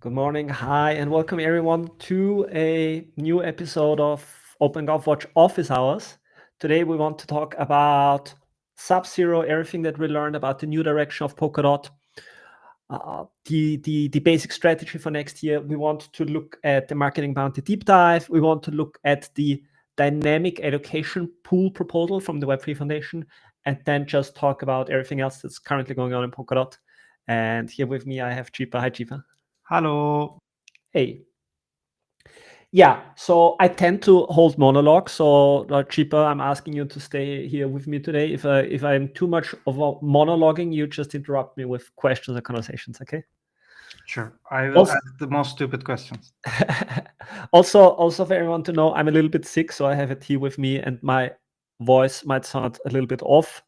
Good morning, hi, and welcome everyone to a new episode of Open Golf Watch Office Hours. Today we want to talk about Sub0, everything that we learned about the new direction of Polkadot, the basic strategy for next year. We want to look at the marketing bounty deep dive. We want to look at the dynamic education pool proposal from the Web3 Foundation, and then just talk about everything else that's currently going on in Polkadot. And here with me, I have Chipa. Hi, Chipa. Hello. Hey. Yeah, so I tend to hold monologues. So, Chipa, I'm asking you to stay here with me today. If I'm too much of a monologuing, you just interrupt me with questions or conversations, okay? Sure. I will Also, ask the most stupid questions. also for everyone to know, I'm a little bit sick, so I have a tea with me, and my voice might sound a little bit off.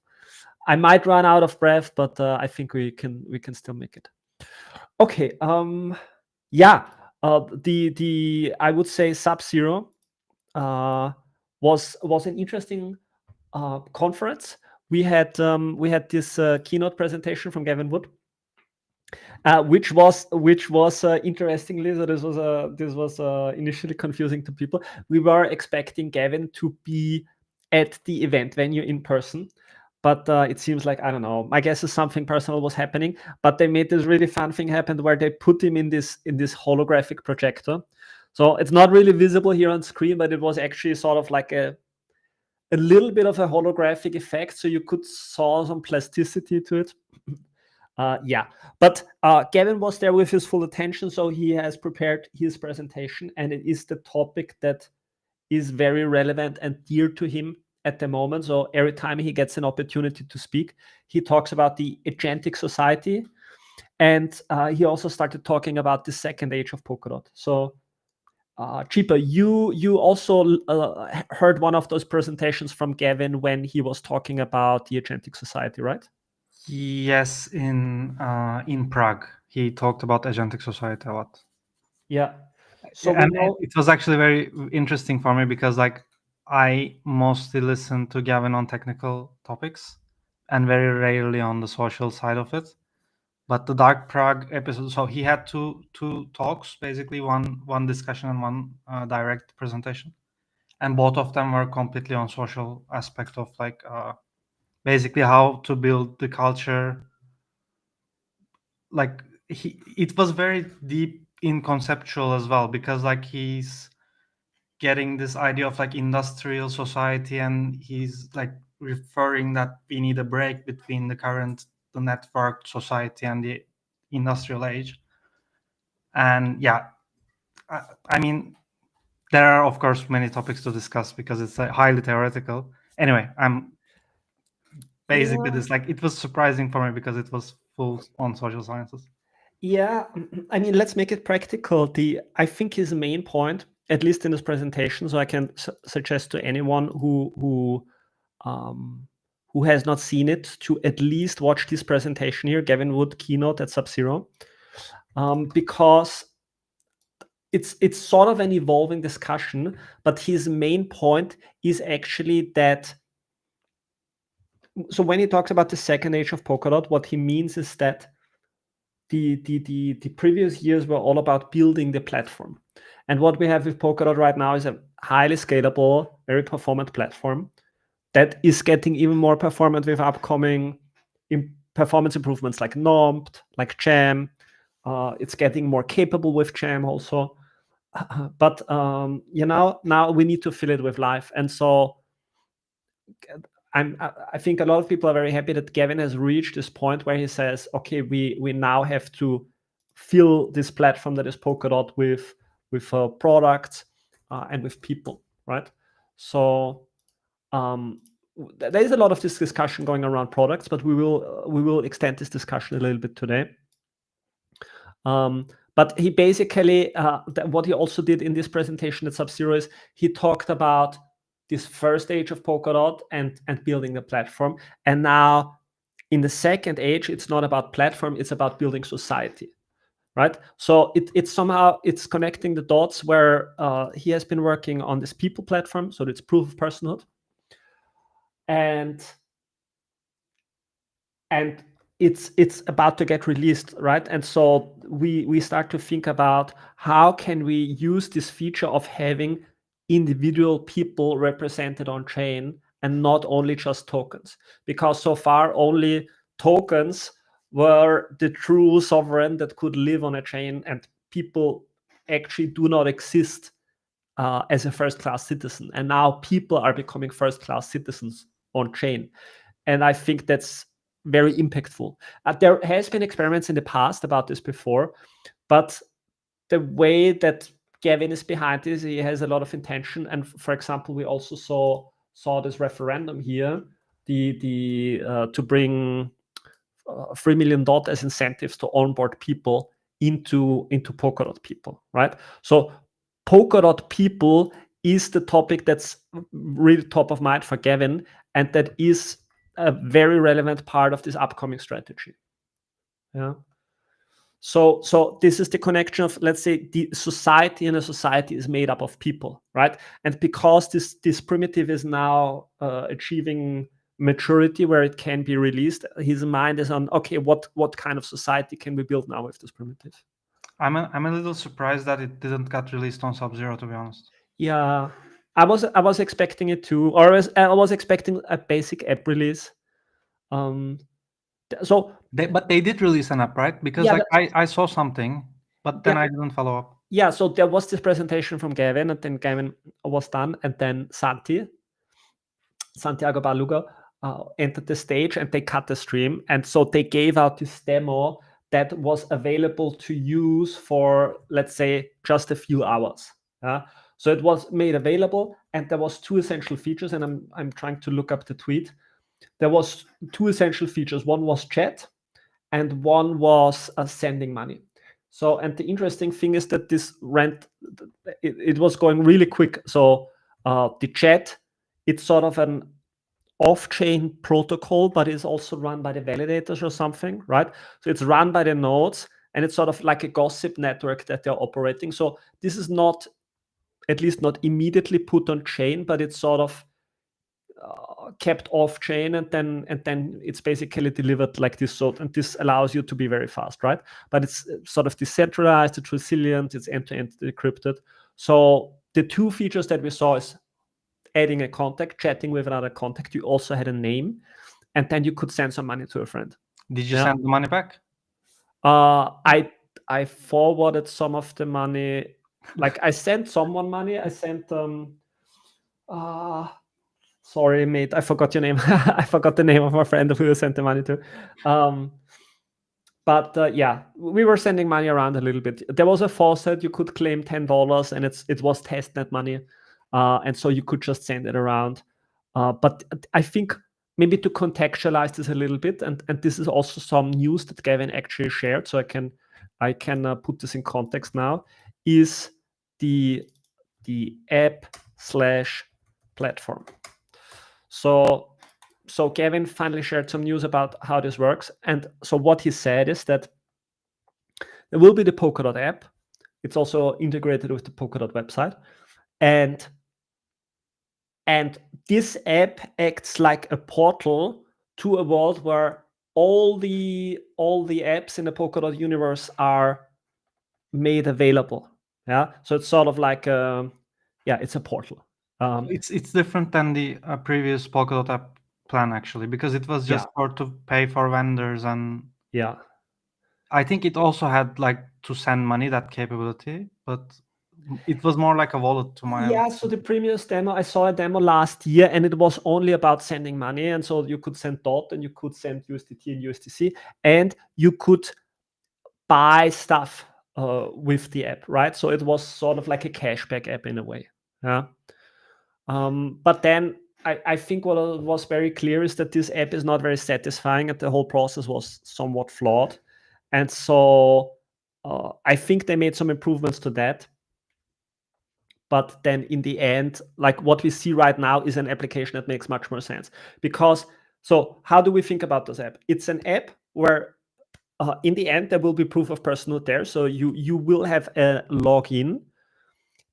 I might run out of breath, but I think we can still make it. Okay. Yeah. The I would say Sub0 was an interesting conference. We had this keynote presentation from Gavin Wood, which was interestingly. So this was initially confusing to people. We were expecting Gavin to be at the event venue in person, but it seems like, I don't know. My guess is something personal was happening. But they made this really fun thing happen where they put him in this holographic projector. So it's not really visible here on screen, but it was actually sort of like a little bit of a holographic effect, so you could saw some plasticity to it. Yeah, but Gavin was there with his full attention, so he has prepared his presentation, and it is the topic that is very relevant and dear to him at the moment. So every time he gets an opportunity to speak, he talks about the agentic society, and he also started talking about the second age of Polkadot. So Chipa, you also heard one of those presentations from Gavin when he was talking about the agentic society, right? Yes, in Prague, he talked about agentic society a lot. Yeah. So we And know. it was actually very interesting for me because I mostly listen to Gavin on technical topics and very rarely on the social side of it. But the Dark Prague episode, so he had two talks, basically one discussion and one direct presentation, and both of them were completely on social aspect of basically how to build the culture. Like it was very deep in conceptual as well, because he's getting this idea of industrial society, and he's referring that we need a break between the networked society and the industrial age. And yeah, I mean, there are of course many topics to discuss because it's highly theoretical. Anyway, I'm basically this it was surprising for me because it was full on social sciences. Yeah, I mean, let's make it practical. I think his main point, at least in this presentation, so I can suggest to anyone who has not seen it to at least watch this presentation here, Gavin Wood keynote at Sub0, because it's sort of an evolving discussion. But his main point is actually that. So when he talks about the second age of Polkadot, what he means is that the previous years were all about building the platform. And what we have with Polkadot right now is a highly scalable, very performant platform that is getting even more performant with upcoming performance improvements like NOMPT, like Jam. It's getting more capable with Jam also. But now we need to fill it with life. And so I think a lot of people are very happy that Gavin has reached this point where he says, okay, we now have to fill this platform that is Polkadot with products and with people, right? So there is a lot of this discussion going around products, but we will extend this discussion a little bit today. But he basically, what he also did in this presentation at Sub0 is he talked about this first age of Polkadot and building the platform. And now in the second age, it's not about platform, it's about building society, right? So it's connecting the dots where he has been working on this people platform, so it's proof of personhood. And it's about to get released, right? And so we start to think about how can we use this feature of having individual people represented on chain and not only just tokens, because so far only tokens were the true sovereign that could live on a chain, and people actually do not exist as a first-class citizen. And now people are becoming first-class citizens on chain. And I think that's very impactful. There has been experiments in the past about this before, but the way that Gavin is behind this, he has a lot of intention. And for example, we also saw this referendum here, to bring $3 million as incentives to onboard people into Polkadot people, right? So Polkadot people is the topic that's really top of mind for Gavin, and that is a very relevant part of this upcoming strategy. Yeah. So this is the connection of, let's say, the society, and a society is made up of people, right? And because this primitive is now achieving maturity where it can be released, his mind is on, okay, what kind of society can we build now with this primitive? I'm a little surprised that it didn't get released on Sub0, to be honest. Yeah, I was expecting it too, or I was expecting a basic app release. So But they did release an app, right? Because yeah, I saw something, but then I didn't follow up. Yeah, so there was this presentation from Gavin, and then Gavin was done, and then Santiago Baluga entered the stage, and they cut the stream. And so they gave out this demo that was available to use for, let's say, just a few hours. So it was made available, and there was two essential features, and I'm trying to look up the tweet. There was two essential features. One was chat, and one was sending money. So, and the interesting thing is that this it was going really quick. So the chat, it's sort of an off-chain protocol, but it's also run by the validators or something, right? So it's run by the nodes, and it's sort of like a gossip network that they're operating. So this is not, at least not immediately put on chain, but it's sort of kept off chain, and then it's basically delivered like this. So, and this allows you to be very fast, right? But it's sort of decentralized, it's resilient, it's end-to-end decrypted. So the two features that we saw is adding a contact, chatting with another contact. You also had a name, and then you could send some money to a friend. Did you send the money back? I forwarded some of the money. Like I sent someone money. I sent sorry, mate, I forgot your name. I forgot the name of my friend who I sent the money to. But yeah, we were sending money around a little bit. There was a faucet, you could claim $10, and it was testnet money. And so you could just send it around. But I think maybe to contextualize this a little bit, and this is also some news that Gavin actually shared, so I can put this in context now, is the app/platform. So Gavin finally shared some news about how this works. And so what he said is that there will be the Polkadot app. It's also integrated with the Polkadot website. And this app acts like a portal to a world where all the apps in the Polkadot universe are made available. Yeah. So it's sort of like it's a portal. It's different than the previous Polkadot app plan, actually, because it was just to pay for vendors, and I think it also had like to send money, that capability, but it was more like a wallet to my So the previous demo, I saw a demo last year, and it was only about sending money. And so you could send DOT, and you could send USDT and USDC, and you could buy stuff with the app, right? So it was sort of like a cashback app in a way. Yeah. But then I think what was very clear is that this app is not very satisfying, and the whole process was somewhat flawed. And so I think they made some improvements to that. But then in the end, like what we see right now is an application that makes much more sense. Because, so how do we think about this app? It's an app where in the end, there will be proof of personhood there. So you will have a login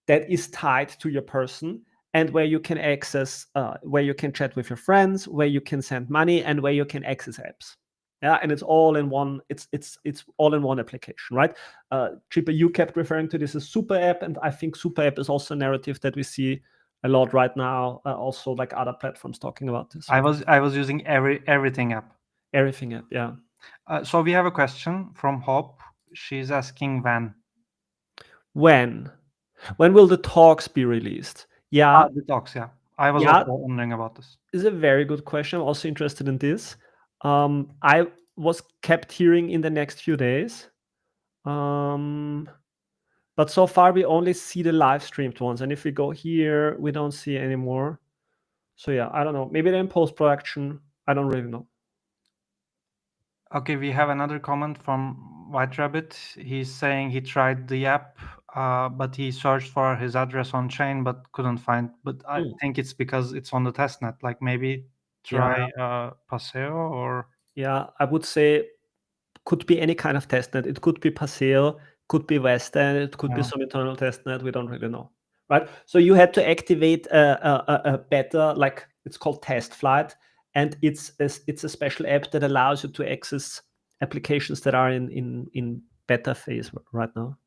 that is tied to your person, and where you can access, where you can chat with your friends, where you can send money, and where you can access apps. Yeah, and it's all in one. It's all in one application, right? Chipa, you kept referring to this as super app, and I think super app is also a narrative that we see a lot right now. Also, like other platforms talking about this. I was using everything app. Everything app, yeah. So we have a question from Hope. She's asking When will the talks be released? Yeah, the talks. Yeah, I was yeah, also wondering about this. is a very good question. I'm also interested in this. I was kept hearing in the next few days. But so far we only see the live streamed ones, and if we go here, we don't see any more. So yeah, I don't know. Maybe they're in post-production. I don't really know. Okay, we have another comment from White Rabbit. He's saying he tried the app, but he searched for his address on chain but couldn't find. But I think it's because it's on the testnet. Like maybe try Paseo or. Yeah, I would say could be any kind of testnet. It could be Paseo, could be Western, it could be some internal testnet. We don't really know, right? So you had to activate a beta, like it's called Test Flight, and it's a special app that allows you to access applications that are in beta phase right now.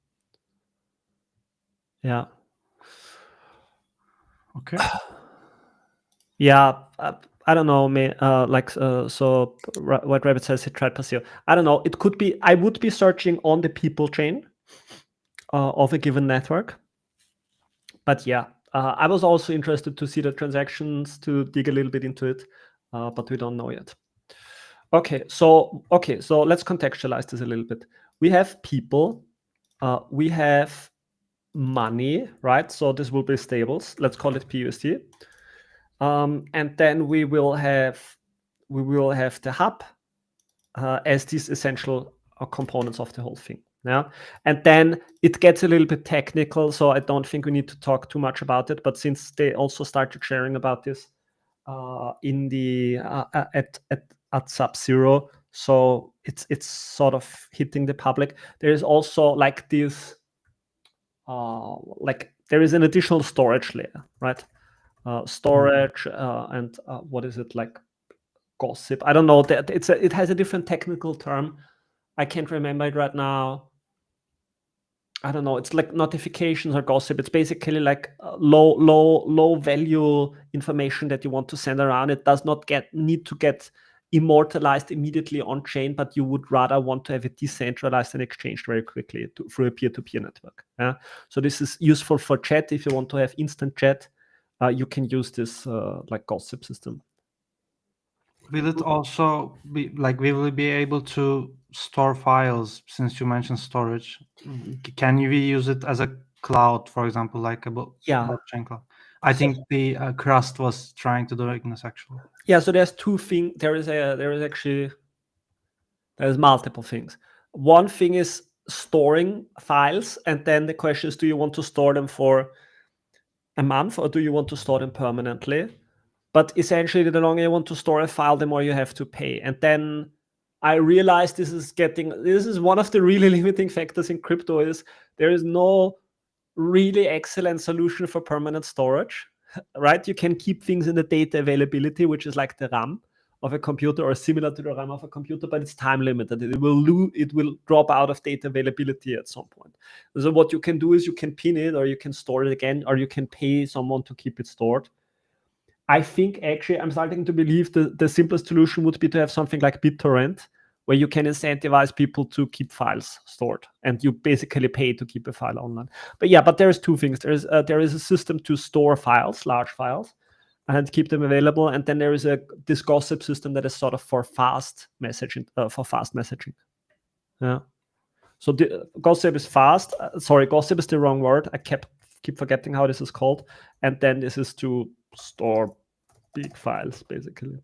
Yeah. Okay. Yeah, I don't know. So White Rabbit says he tried Paseo. I don't know. It could be. I would be searching on the people chain of a given network. But yeah, I was also interested to see the transactions, to dig a little bit into it, but we don't know yet. Okay, so let's contextualize this a little bit. We have people, we have money, right? So this will be stables. Let's call it PUSD. And then we will have the hub as these essential components of the whole thing. Yeah, and then it gets a little bit technical, so I don't think we need to talk too much about it. But since they also started sharing about this in the at Sub0, so it's sort of hitting the public. There is also like this, like there is an additional storage layer, right? Storage and what is it, like gossip? I don't know. That it has a different technical term. I can't remember it right now. I don't know. It's like notifications or gossip. It's basically like low value information that you want to send around. It does not need to get immortalized immediately on chain, but you would rather want to have it decentralized and exchanged very quickly through a peer-to-peer network. Yeah. So this is useful for chat. If you want to have instant chat, you can use this like gossip system. Will it also be like, we will be able to store files? Since you mentioned storage, can we use it as a cloud, for example, like a blockchain cloud? I think the Crust was trying to do this actually. Yeah, so there's two things. There's multiple things. One thing is storing files, and then the question is, do you want to store them for a month or do you want to store them permanently? But essentially, the longer you want to store a file, the more you have to pay. And then I realized this is one of the really limiting factors in crypto, is there is no really excellent solution for permanent storage, right? You can keep things in the data availability, which is like the RAM of a computer or similar to the RAM of a computer, but it's time limited. It will drop out of data availability at some point. So what you can do is you can pin it, or you can store it again, or you can pay someone to keep it stored. I think actually I'm starting to believe the simplest solution would be to have something like BitTorrent, where you can incentivize people to keep files stored, and you basically pay to keep a file online. But there's two things. There is a system to store files, large files, and keep them available, and then there is this gossip system that is sort of for fast messaging. Yeah. So the gossip is fast. Sorry, gossip is the wrong word. I keep forgetting how this is called. And then this is to store big files, basically,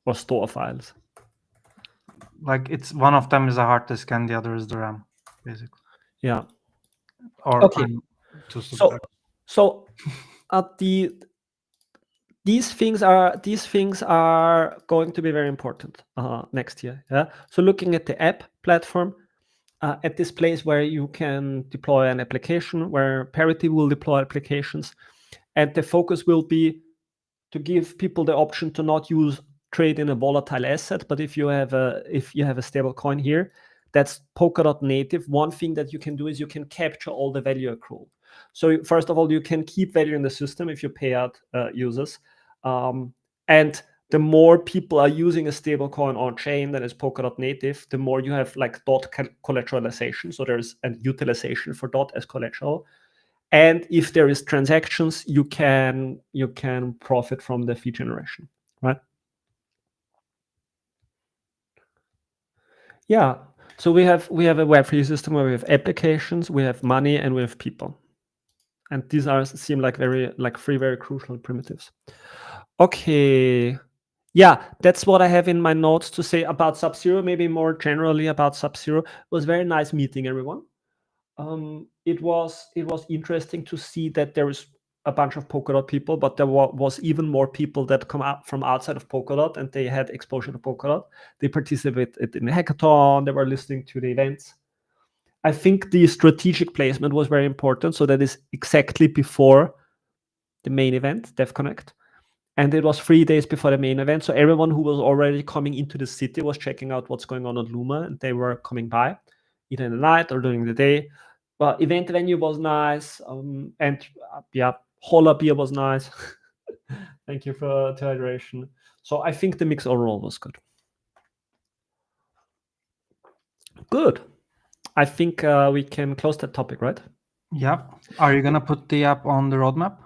or store files. Like, it's one of them is a hard disk and the other is the RAM, basically. Yeah. Or okay. So these things are going to be very important next year. Yeah. So looking at the app platform, at this place where you can deploy an application, where Parity will deploy applications, and the focus will be to give people the option to not use trade in a volatile asset, but if you have a stable coin here that's Polkadot native, one thing that you can do is you can capture all the value accrual. So first of all, you can keep value in the system if you pay out users, and the more people are using a stable coin on chain that is Polkadot native, the more you have like DOT collateralization. So there's a utilization for DOT as collateral. And if there is transactions, you can profit from the fee generation, right? Yeah. So we have a Web3 system where we have applications, we have money, and we have people. And these seem like three very crucial primitives. Okay. Yeah, that's what I have in my notes to say about Sub0. Maybe more generally about Sub0. It was very nice meeting everyone. It was interesting to see that there is a bunch of Polkadot people, but there was even more people that come out from outside of Polkadot, and they had exposure to Polkadot. They participated in the hackathon. They were listening to the events. I think the strategic placement was very important. So that is exactly before the main event, DevConnect. And it was 3 days before the main event. So everyone who was already coming into the city was checking out what's going on at Luma, and they were coming by either in the night or during the day. Well, event venue was nice. And yeah, Holla beer was nice. Thank you for the hydration. So I think the mix overall was good. Good. I think we can close that topic, right? Yeah. Are you gonna put the app on the roadmap?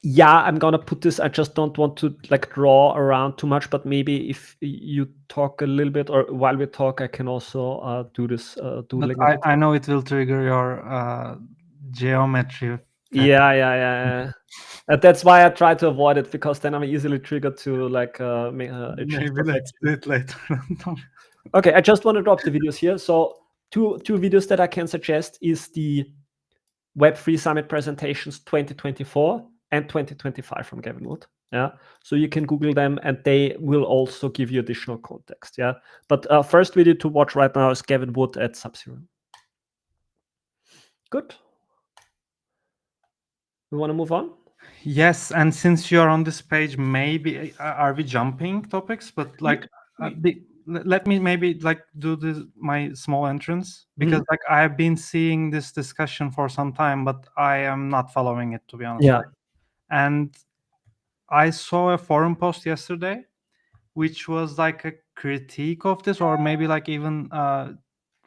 Yeah, I'm gonna put this. I just don't want to like draw around too much, but maybe if you talk a little bit, or while we talk, I can also do this doodling. But I know it will trigger your geometry. Yeah. That's why I try to avoid it, because then I'm easily triggered to like achieve Maybe let's perfection. do it later. Okay, I just want to drop the videos here. So two videos that I can suggest is the Web3 Summit presentations 2024 and 2025 from Gavin Wood. Yeah, so you can Google them, and they will also give you additional context. Yeah, but first video to watch right now is Gavin Wood at Sub0. Good. We want to move on. Yes, and since you're on this page, maybe are we jumping topics? But like, let me maybe like do this my small entrance, because like I have been seeing this discussion for some time, but I am not following it, to be honest. Yeah. And I saw a forum post yesterday, which was like a critique of this, or maybe like even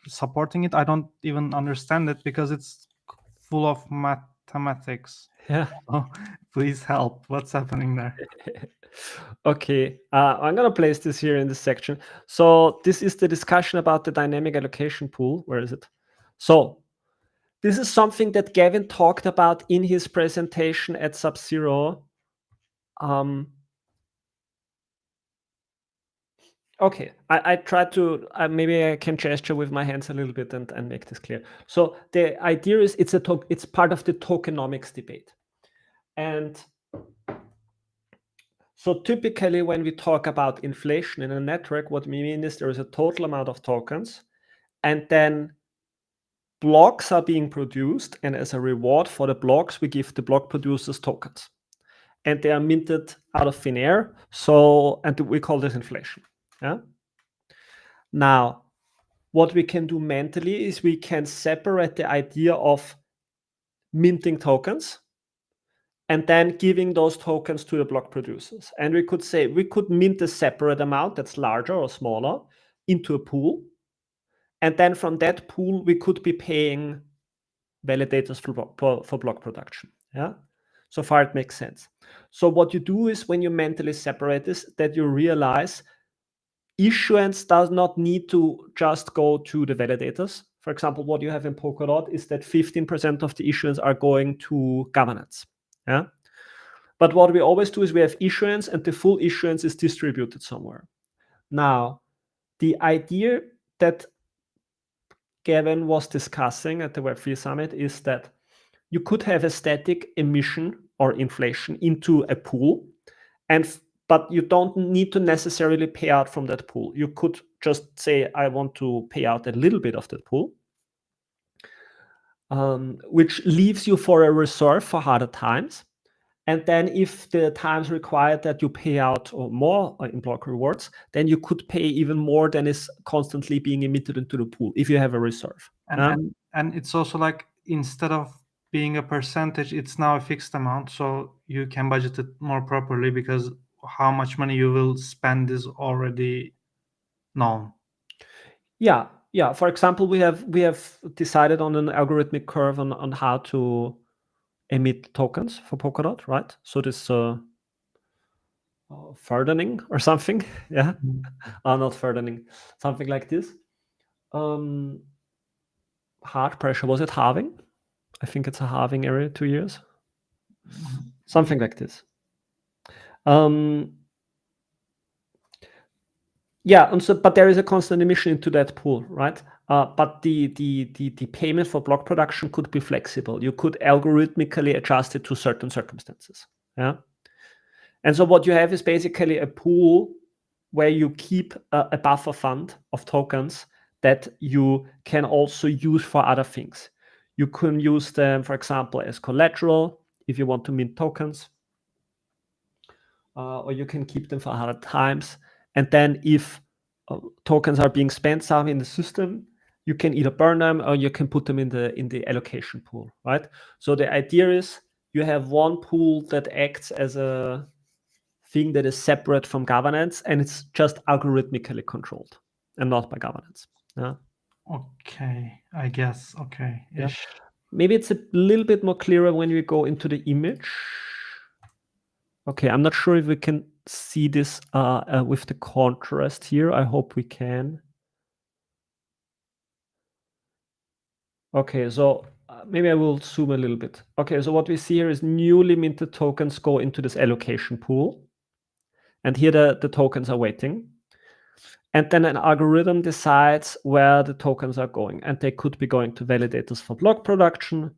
supporting it. I don't even understand it because it's full of mathematics. Yeah. Oh, please help. What's happening there? Okay, I'm gonna place this here in this section. So this is the discussion about the dynamic allocation pool. Where is it? So this is something that Gavin talked about in his presentation at Sub0. Okay, I try to, maybe I can gesture with my hands a little bit and make this clear. So the idea is it's part of the tokenomics debate. And so typically when we talk about inflation in a network, what we mean is there is a total amount of tokens, and then blocks are being produced, and as a reward for the blocks, we give the block producers tokens. And they are minted out of thin air. So, and we call this inflation. Yeah. Now, what we can do mentally is we can separate the idea of minting tokens and then giving those tokens to the block producers. And we could say we could mint a separate amount that's larger or smaller into a pool. And then from that pool, we could be paying validators for block production. Yeah. So far, it makes sense. So what you do is when you mentally separate this, that you realize issuance does not need to just go to the validators. For example, what you have in Polkadot is that 15% of the issuance are going to governance. Yeah. But what we always do is we have issuance, and the full issuance is distributed somewhere. Now, the idea that Gavin was discussing at the Web3 Summit is that you could have a static emission or inflation into a pool, but you don't need to necessarily pay out from that pool. You could just say, I want to pay out a little bit of that pool, which leaves you for a reserve for harder times. And then if the times required that you pay out more in block rewards, then you could pay even more than is constantly being emitted into the pool if you have a reserve. And it's also like, instead of being a percentage, it's now a fixed amount, so you can budget it more properly because how much money you will spend is already known. Yeah. For example, we have decided on an algorithmic curve on how to emit tokens for Polkadot, right? So this furthening or something, yeah, not furthening, something like this. Hard pressure, was it halving? I think it's a halving every 2 years, something like this. Yeah, and so but there is a constant emission into that pool, right? But the payment for block production could be flexible. You could algorithmically adjust it to certain circumstances. Yeah. And so what you have is basically a pool where you keep a buffer fund of tokens that you can also use for other things. You can use them, for example, as collateral if you want to mint tokens, or you can keep them for other times. And then if tokens are being spent some in the system, you can either burn them or you can put them in the allocation pool, right? So the idea is you have one pool that acts as a thing that is separate from governance, and it's just algorithmically controlled and not by governance. Yeah. Okay, I guess. Okay. Yeah. Maybe it's a little bit more clearer when we go into the image. Okay, I'm not sure if we can see this with the contrast here. I hope we can. Okay, so maybe I will zoom a little bit. Okay, so what we see here is newly minted tokens go into this allocation pool. And here the tokens are waiting. And then an algorithm decides where the tokens are going. And they could be going to validators for block production.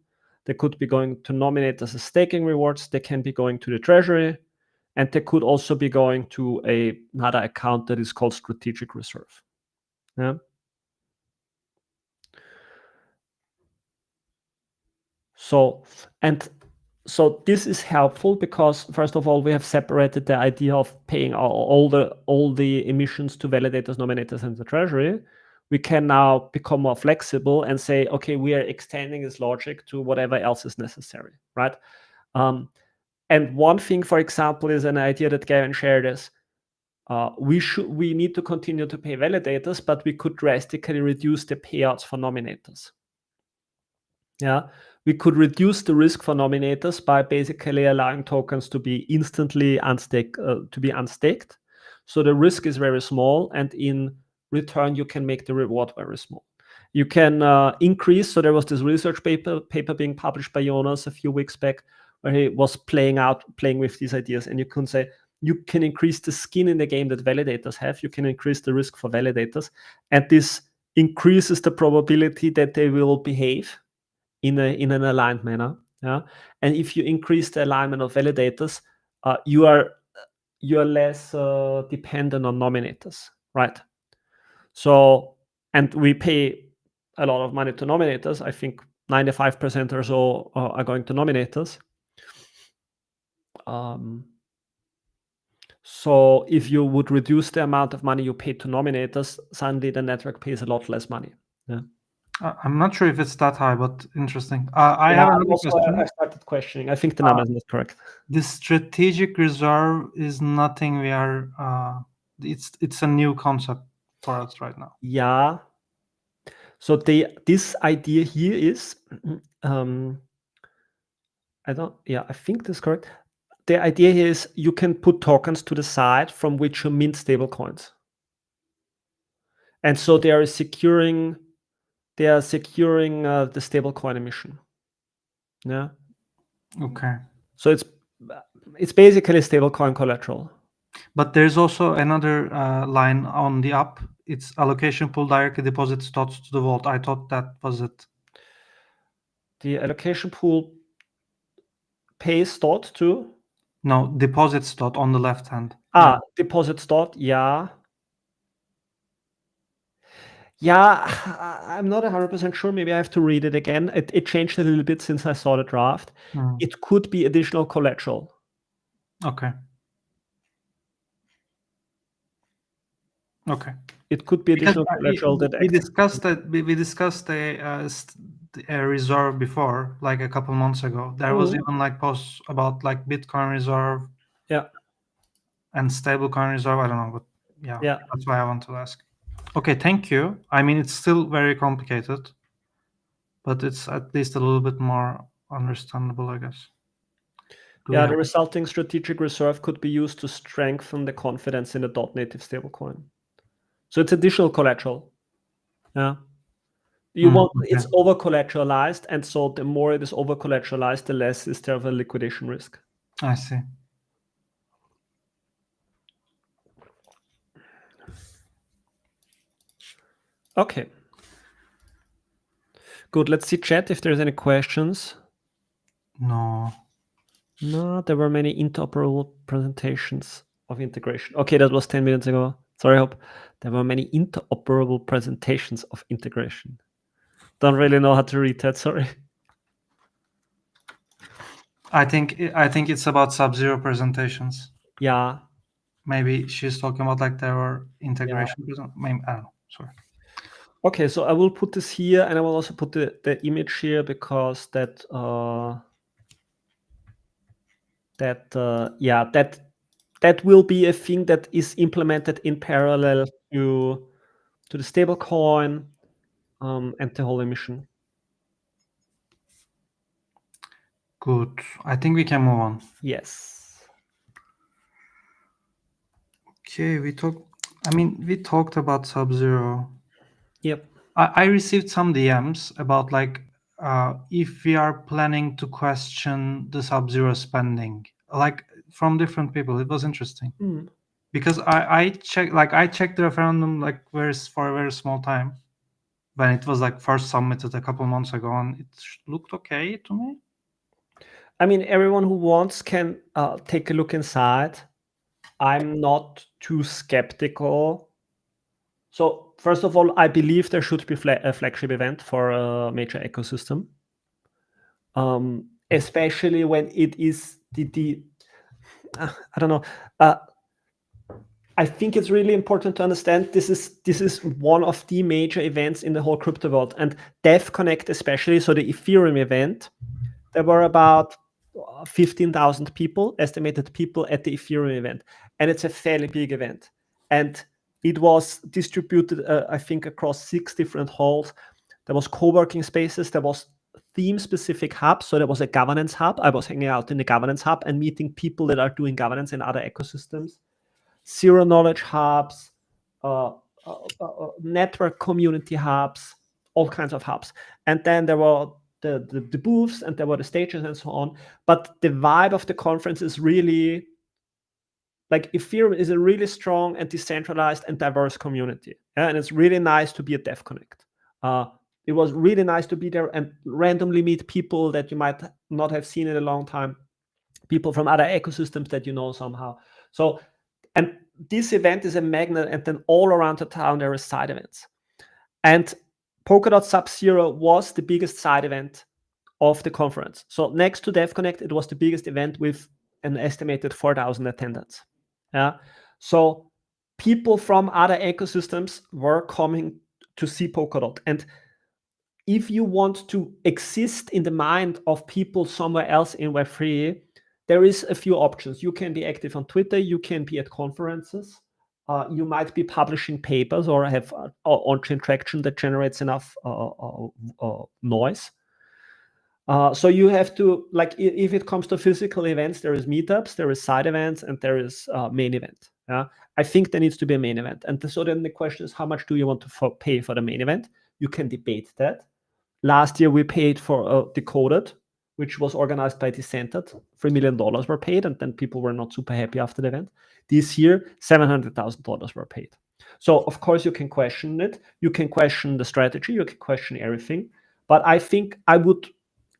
They could be going to nominators as staking rewards. They can be going to the treasury. And they could also be going to another account that is called strategic reserve. Yeah. So this is helpful because, first of all, we have separated the idea of paying all the emissions to validators, nominators, and the treasury. We can now become more flexible and say, okay, we are extending this logic to whatever else is necessary, right? And one thing, for example, is an idea that Gavin shared is we need to continue to pay validators, but we could drastically reduce the payouts for nominators. Yeah, we could reduce the risk for nominators by basically allowing tokens to be instantly unstaked. So the risk is very small, and in return, you can make the reward very small. You can increase. So there was this research paper being published by Jonas a few weeks back, where he was playing with these ideas, and you can say you can increase the skin in the game that validators have. You can increase the risk for validators, and this increases the probability that they will behave in an aligned manner. Yeah, and if you increase the alignment of validators, you are less dependent on nominators, right? So, and we pay a lot of money to nominators. I think 95% or so are going to nominators. So if you would reduce the amount of money you pay to nominators, suddenly the network pays a lot less money. Yeah. I'm not sure if it's that high, but interesting. I have another question. I started questioning. I think the number is not correct. The strategic reserve is nothing we are. It's a new concept for us right now. Yeah. So this idea here is, I think that's correct. The idea here is you can put tokens to the side from which you mint stable coins. And so they are securing the stablecoin emission. Yeah. Okay. So it's basically stablecoin collateral. But there's also another line on the up. It's allocation pool directly deposits dots to the vault. I thought that was it. The allocation pool pays dot to? No, deposits dot on the left hand. Deposits dot, yeah. Yeah, I'm not 100% sure. Maybe I have to read it again. It changed a little bit since I saw the draft. It could be additional collateral. Okay. Okay. It could be Because additional collateral that we discussed that we discussed a reserve before, like a couple months ago. There was even like posts about like Bitcoin reserve Yeah. and stablecoin reserve. I don't know, but yeah, Yeah. that's why I want to ask. Okay, thank you. I mean, it's still very complicated, but it's at least a little bit more understandable, I guess. Yeah, the resulting strategic reserve could be used to strengthen the confidence in the .native stablecoin. So it's additional collateral. Yeah. It's over collateralized, and so the more it is over collateralized, the less is there of a liquidation risk. I see. Okay. Good. Let's see chat if there's any questions. No. No, there were many interoperable presentations of integration. Okay, that was 10 minutes ago. Sorry, Hope. There were many interoperable presentations of integration. Don't really know how to read that, sorry. I think it's about Sub0 presentations. Yeah. Maybe she's talking about like there were integration. Maybe, I don't know. Sorry. Okay, so I will put this here, and I will also put the image here because that will be a thing that is implemented in parallel to the stablecoin and the whole emission. Good. I think we can move on. Yes. Okay, we talked about Sub0. Yep. I received some DMs about like if we are planning to question the Sub0 spending, like from different people. It was interesting because I checked the referendum like for a very small time when it was like first submitted a couple months ago, and it looked okay to me. I mean, everyone who wants can take a look inside. I'm not too skeptical. So first of all, I believe there should be a flagship event for a major ecosystem, especially when it is I don't know. I think it's really important to understand this is one of the major events in the whole crypto world, and Dev Connect especially. So the Ethereum event, there were about 15,000 people, estimated people at the Ethereum event, and it's a fairly big event. And it was distributed, I think, across 6 different halls. There was co-working spaces. There was theme-specific hubs. So there was a governance hub. I was hanging out in the governance hub and meeting people that are doing governance in other ecosystems. Zero knowledge hubs, network community hubs, all kinds of hubs. And then there were the booths, and there were the stages and so on. But the vibe of the conference is really like Ethereum is a really strong and decentralized and diverse community. Yeah? And it's really nice to be at Dev Connect. It was really nice to be there and randomly meet people that you might not have seen in a long time, people from other ecosystems that you know somehow. So, and this event is a magnet, and then all around the town there are side events. And Polkadot Sub0 was the biggest side event of the conference. So next to Dev Connect, it was the biggest event with an estimated 4,000 attendants. Yeah. So people from other ecosystems were coming to see Polkadot. And if you want to exist in the mind of people somewhere else in Web3, there is a few options. You can be active on Twitter. You can be at conferences. You might be publishing papers or have on-chain traction that generates enough noise. So you have to, like, if it comes to physical events, there is meetups, there is side events, and there is main event. I think there needs to be a main event. And so then the question is, how much do you want to pay for the main event? You can debate that. Last year, we paid for Decoded, which was organized by Decented. $3 million were paid, and then people were not super happy after the event. This year, $700,000 were paid. So, of course, you can question it. You can question the strategy. You can question everything. But I think I would,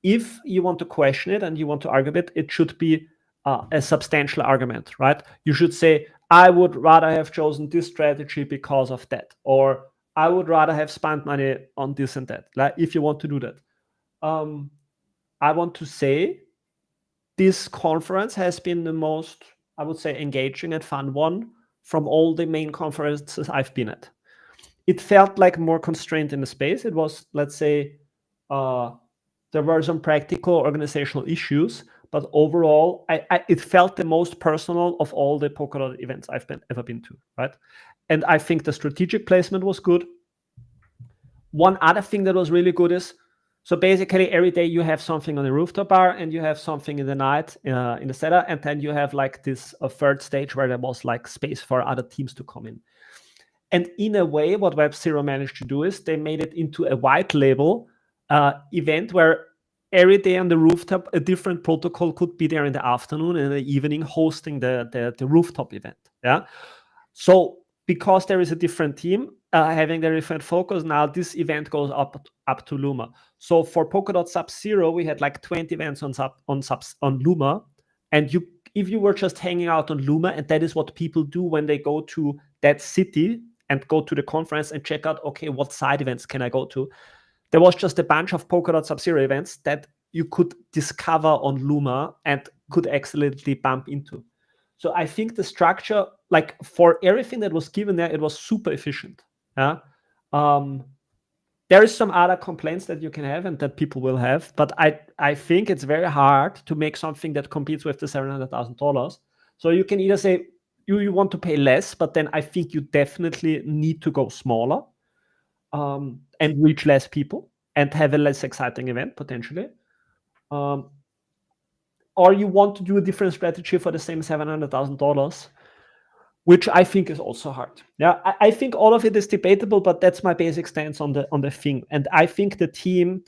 if you want to question it and you want to argue it, it should be a substantial argument, right? You should say, I would rather have chosen this strategy because of that, or I would rather have spent money on this and that. Like, if you want to do that, I want to say this conference has been the most, I would say, engaging and fun one from all the main conferences I've been at. It felt like more constrained in the space. It was, let's say, there were some practical organizational issues, but overall, it felt the most personal of all the Polkadot events I've ever been to, right? And I think the strategic placement was good. One other thing that was really good is, so basically every day you have something on the rooftop bar and you have something in the night in the cellar, and then you have like this third stage where there was like space for other teams to come in. And in a way, what Web0 managed to do is they made it into a white label event where every day on the rooftop, a different protocol could be there in the afternoon and in the evening hosting the rooftop event. Yeah. So because there is a different team having their different focus, now this event goes up to Luma. So for Polkadot Sub0, we had like 20 events on Luma, and if you were just hanging out on Luma, and that is what people do when they go to that city and go to the conference and check out, okay, what side events can I go to? There was just a bunch of Polkadot Sub0 events that you could discover on Luma and could accidentally bump into. So I think the structure, like for everything that was given there, it was super efficient. Yeah. There is some other complaints that you can have and that people will have, but I think it's very hard to make something that competes with the $700,000. So you can either say you want to pay less, but then I think you definitely need to go smaller and reach less people and have a less exciting event potentially. Or you want to do a different strategy for the same $700,000, which I think is also hard. Yeah, I think all of it is debatable, but that's my basic stance on the thing. And I think the team,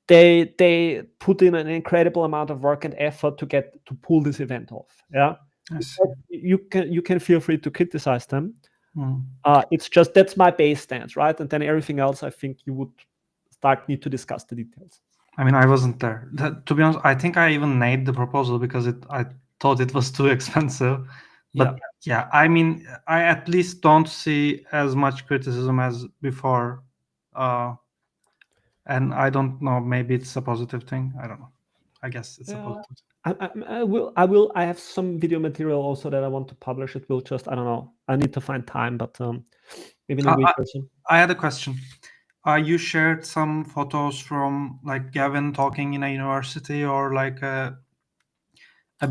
they put in an incredible amount of work and effort to pull this event off. Yeah, you can feel free to criticize them. It's just that's my base stance, right? And then everything else, I think you would need to discuss the details. I mean, I wasn't there. To be honest, I think I even made the proposal because I thought it was too expensive. But yeah, I mean, I at least don't see as much criticism as before. And I don't know, maybe it's a positive thing. I don't know. I guess it's a positive thing. I have some video material also that I want to publish. It will just, I don't know. I need to find time, but maybe in a week or so. I had a question. You shared some photos from like Gavin talking in a university or like a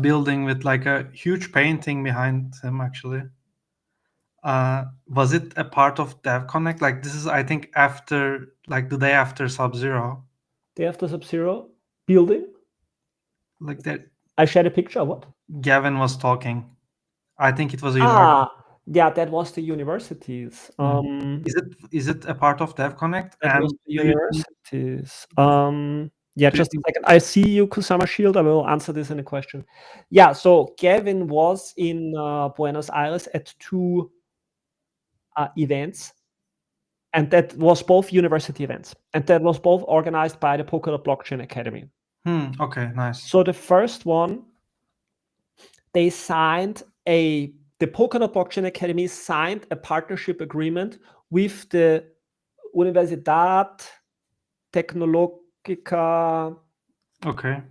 building with like a huge painting behind him actually. Was it a part of DevConnect? Like this is, I think, after like the day after Sub0. Day after Sub0 building? Like that. I shared a picture. What? Gavin was talking. I think it was a university. Yeah, that was the universities. Is it a part of DevConnect? That was the universities. Yeah, just a second. I see you, Kusama Shield. I will answer this in a question. Yeah, so Gavin was in Buenos Aires at 2 events, and that was both university events, and that was both organized by the Polkadot Blockchain Academy. Okay, nice. So the first one, they signed the Polkadot Blockchain Academy signed a partnership agreement with the Universidad Tecnológica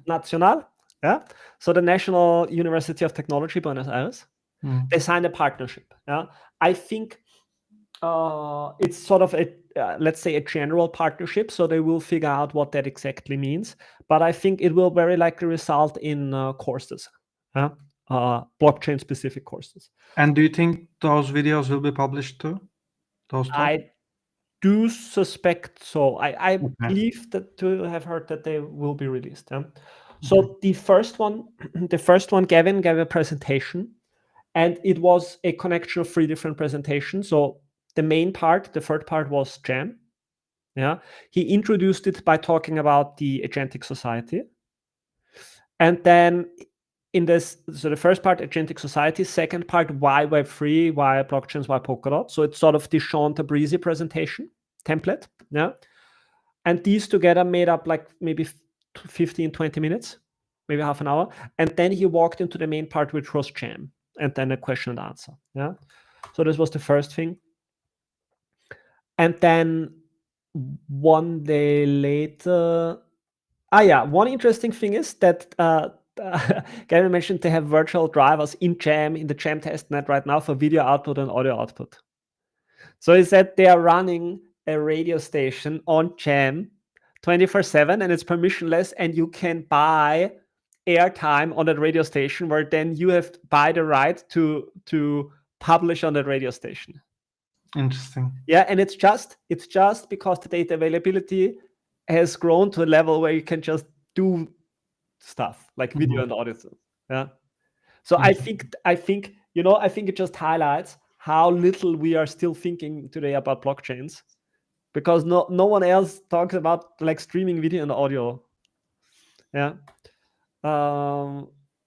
Nacional, yeah. So the National University of Technology, Buenos Aires. They signed a partnership. Yeah, I think it's sort of a let's say a general partnership. So they will figure out what that exactly means. But I think it will very likely result in courses, blockchain specific courses. And do you think those videos will be published too? Those talks? I do suspect so. I believe that to have heard that they will be released. So the first one, Gavin gave a presentation, and it was a connection of 3 different presentations. So the main part, the third part, was Jam. Yeah, he introduced it by talking about the agentic society, and then so the first part, agentic society. Second part, why Web3, why blockchains, why Polkadot. So it's sort of the Sean Tabrizi presentation template. Yeah, and these together made up like maybe 15, 20 minutes, maybe half an hour, and then he walked into the main part, which was Jam, and then a question and answer. Yeah, so this was the first thing. And then 1 day later, one interesting thing is that Gavin mentioned they have virtual drivers in the Jam testnet right now for video output and audio output. So he said they are running a radio station on Jam 24/7 and it's permissionless, and you can buy airtime on that radio station where then you have to buy the right to publish on that radio station. Interesting. Yeah, and it's just because the data availability has grown to a level where you can just do stuff like video and audio. Yeah. So I think it just highlights how little we are still thinking today about blockchains, because no one else talks about like streaming video and audio. Yeah.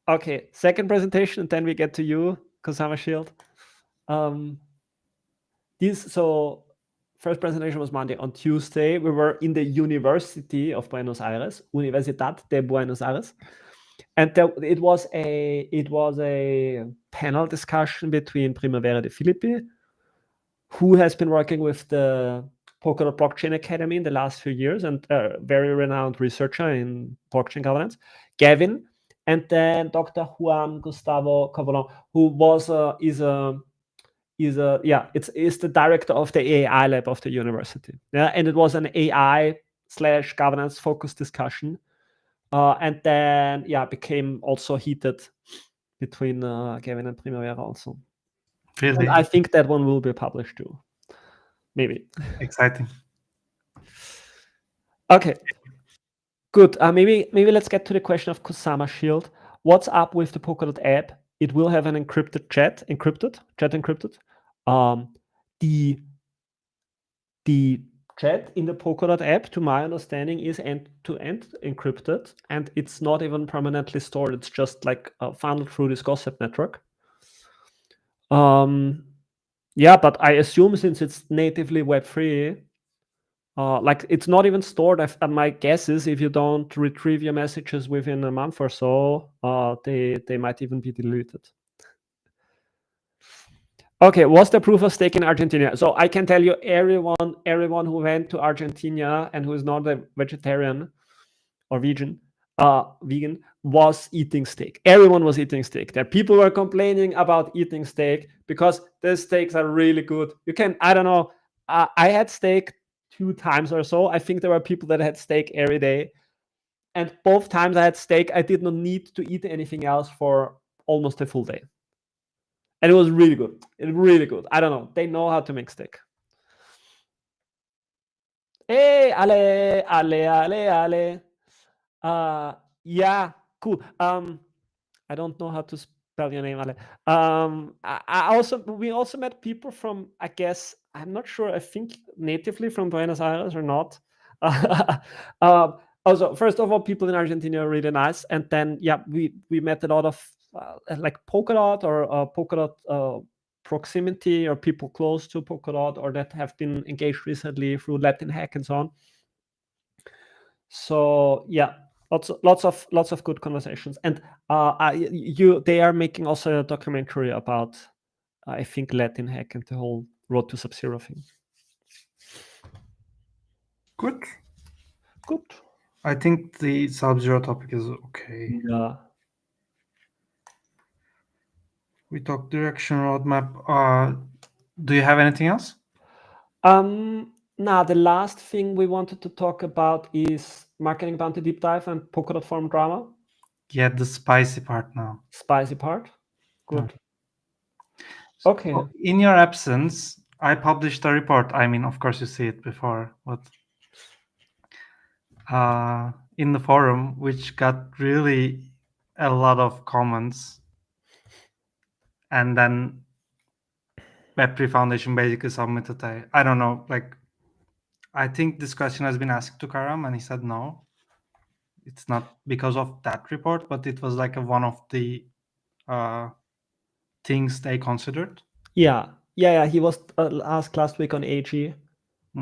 Okay, second presentation, and then we get to you, Kusama Shield. So first presentation was Monday. On Tuesday, we were in the University of Buenos Aires, Universidad de Buenos Aires, and it was a panel discussion between Primavera de Filippi, who has been working with the Polkadot Blockchain Academy in the last few years and a very renowned researcher in blockchain governance, Gavin, and then Dr. Juan Gustavo Covalon, who is the director of the AI lab of the university. Yeah, and it was an AI/governance focused discussion, and then became also heated between Gavin and Primavera also. Really? And I think that one will be published too. Maybe. Exciting. Okay. Good. Maybe let's get to the question of Kusama Shield. What's up with the Polkadot app? It will have an encrypted chat encrypted. The chat in the Polkadot app, to my understanding, is end-to-end encrypted, and it's not even permanently stored. It's just like funneled through this gossip network. But I assume since it's natively Web3, like it's not even stored. My guess is if you don't retrieve your messages within a month or so, they might even be deleted. Okay, what's the proof of stake in Argentina? So I can tell you, everyone who went to Argentina and who is not a vegetarian or vegan was eating steak. Everyone was eating steak. There people were complaining about eating steak because the steaks are really good. You can, I don't know, I had steak 2 times or so. I think there were people that had steak every day. And both times I had steak, I did not need to eat anything else for almost a full day. And it was really good. Really good. I don't know. They know how to make steak. Hey, Ale. Yeah, cool. I don't know how to spell your name, Ale. We also met people from, I guess, I'm not sure, I think natively from Buenos Aires or not. Also, first of all, people in Argentina are really nice. And then, we met a lot of like Polkadot or Polkadot proximity, or people close to Polkadot or that have been engaged recently through Latin Hack and so on. So lots of good conversations, and they are making also a documentary about I think Latin Hack and the whole road to Sub0 thing. Good. Good. I think the Sub0 topic is okay. Yeah. We talked direction roadmap. Do you have anything else? Now the last thing we wanted to talk about is marketing bounty deep dive and Polkadot forum drama. Yeah, the spicy part now. Spicy part. Good. Yeah. Okay. So in your absence, I published a report. I mean, of course, you see it before, but in the forum, which got really a lot of comments, and then Web3 Foundation basically submitted I don't know, like, I think this question has been asked to Karam, and he said no. It's not because of that report, but it was like one of the things they considered. Yeah. He was asked last week on AG,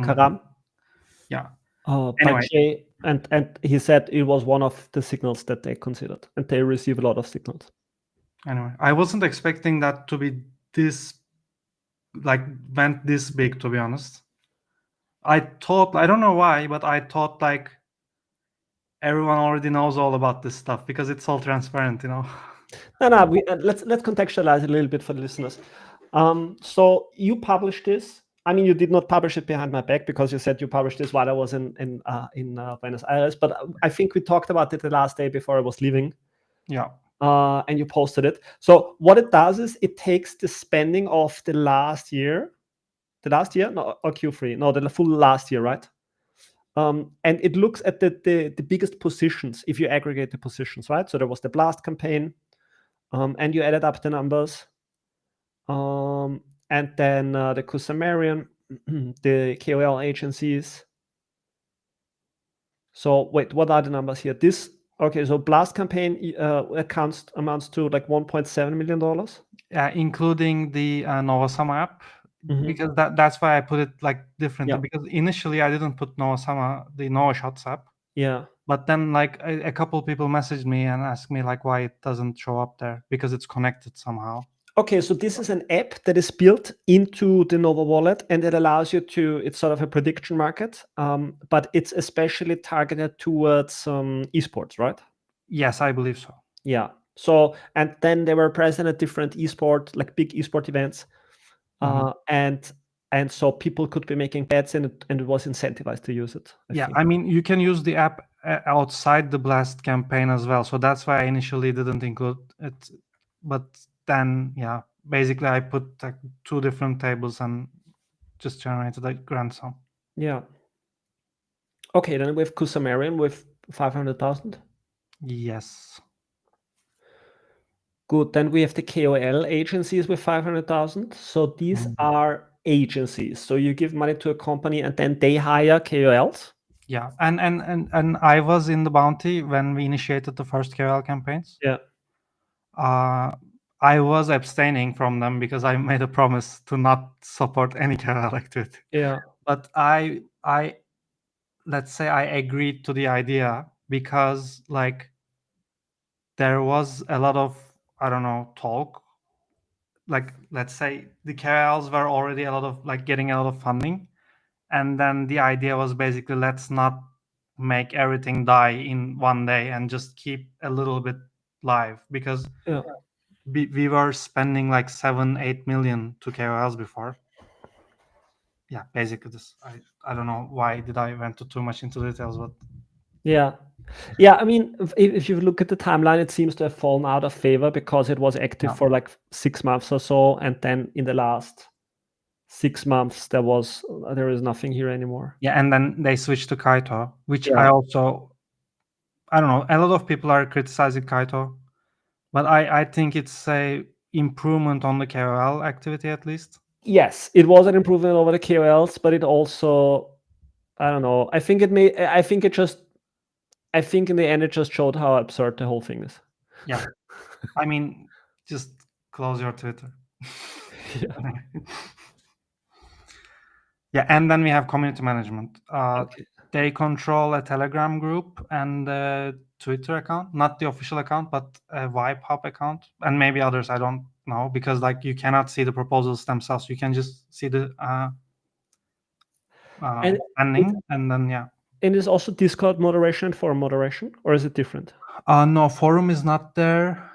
Karam. Yeah. By Jay, and he said it was one of the signals that they considered, and they receive a lot of signals. Anyway, I wasn't expecting that to be this, like, went this big, to be honest. I thought, I don't know why, but I thought like everyone already knows all about this stuff because it's all transparent, you know. No. Let's contextualize a little bit for the listeners. So you published this. I mean, you did not publish it behind my back because you said you published this while I was in Buenos Aires. But I think we talked about it the last day before I was leaving. Yeah. And you posted it. So what it does is it takes the spending of the last year, no, or Q3, no, the full last year, right? And it looks at the biggest positions if you aggregate the positions, right? So there was the Blast campaign, and you added up the numbers, and then the Kusumerian, the KOL agencies. So wait, what are the numbers here? Okay, so Blast campaign amounts to like $1.7 million. Including the Novasama app, Mhm. because that's why I put it like differently. Yeah. Because initially I didn't put Novasama, the Nova Shots app, Yeah. but then like a couple people messaged me and asked me like why it doesn't show up there, because it's connected somehow. Okay, so this is an app that is built into the Nova wallet, and it allows you to. It's sort of a prediction market, but it's especially targeted towards esports, right? Yes, I believe so. Yeah. So, and then they were present at different like big esport events, and so people could be making bets in it, and it was incentivized to use it. I think. I mean, you can use the app outside the Blast campaign as well. So that's why I initially didn't include it. But then, yeah, basically I put like 2 different tables and just generated a grand sum. Yeah. Okay, then we have Kusumerian with 500,000. Yes. Good. Then we have the KOL agencies with 500,000. So these are agencies. So you give money to a company and then they hire KOLs. Yeah, and I was in the bounty when we initiated the first KOL campaigns. Yeah. I was abstaining from them because I made a promise to not support any KOL activity. Yeah. But I let's say I agreed to the idea because like there was a lot of, I don't know, talk. Like let's say the KOLs were already a lot of like getting a lot of funding, and then the idea was basically let's not make everything die in one day and just keep a little bit live, because Yeah. we were spending like 7-8 million to KOLs before. Yeah, basically this. I don't know why did I went too much into details, but Yeah. Yeah, I mean, if you look at the timeline, it seems to have fallen out of favor because it was active for like 6 months or so, and then in the last 6 months there is nothing here anymore. Yeah, and then they switched to Kaito, which Yeah. I don't know. A lot of people are criticizing Kaito, but I think it's a improvement on the KOL activity at least. Yes, it was an improvement over the KOLs, but it also, I don't know. I think in the end it just showed how absurd the whole thing is. Yeah. I mean, just close your Twitter. Yeah. Yeah, and then we have community management. Okay. They control a Telegram group and a Twitter account, not the official account, but a Vibe Hub account, and maybe others. I don't know, because like you cannot see the proposals themselves. You can just see the ending, and then yeah. And is also Discord moderation and forum moderation, or is it different? No, forum is not there.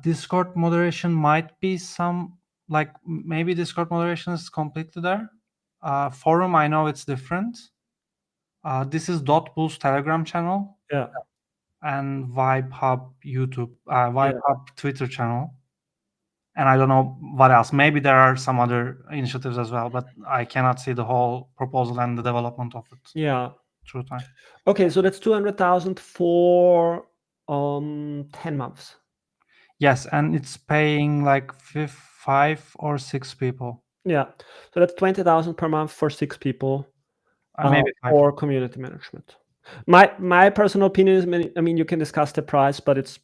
Discord moderation might be some, like maybe Discord moderation is completely there. Forum, I know it's different. This is Dotbull's Telegram channel. Yeah. And Vibe Hub YouTube, Vibe Hub Twitter channel. And I don't know what else. Maybe there are some other initiatives as well, but I cannot see the whole proposal and the development of it. Yeah. Through time. Okay, so that's 200,000 for 10 months. Yes, and it's paying like 5 or 6 people. Yeah, so that's 20,000 per month for 6 people. Maybe 5. For community management. My personal opinion is, I mean, you can discuss the price, but it's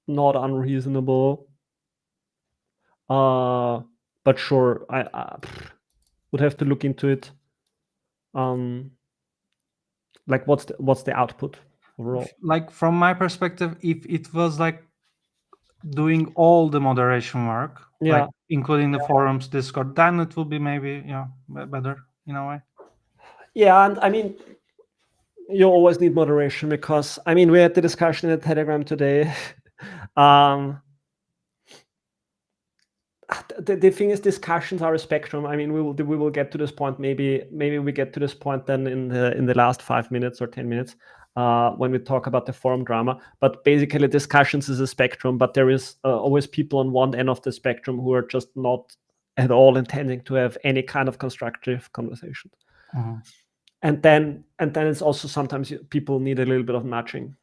not unreasonable. But sure, I would have to look into it. Like what's the output overall? Like from my perspective, if it was like doing all the moderation work, like including the forums, Discord, then it will be maybe better in a way. Yeah, and I mean, You always need moderation because I mean we had the discussion in the Telegram today. The thing is, discussions are a spectrum. I mean, we will get to this point. Maybe we get to this point then in the last 5 minutes or 10 minutes when we talk about the forum drama. But basically, discussions is a spectrum. But there is always people on one end of the spectrum who are just not at all intending to have any kind of constructive conversation. Mm-hmm. And then it's also sometimes people need a little bit of nudging.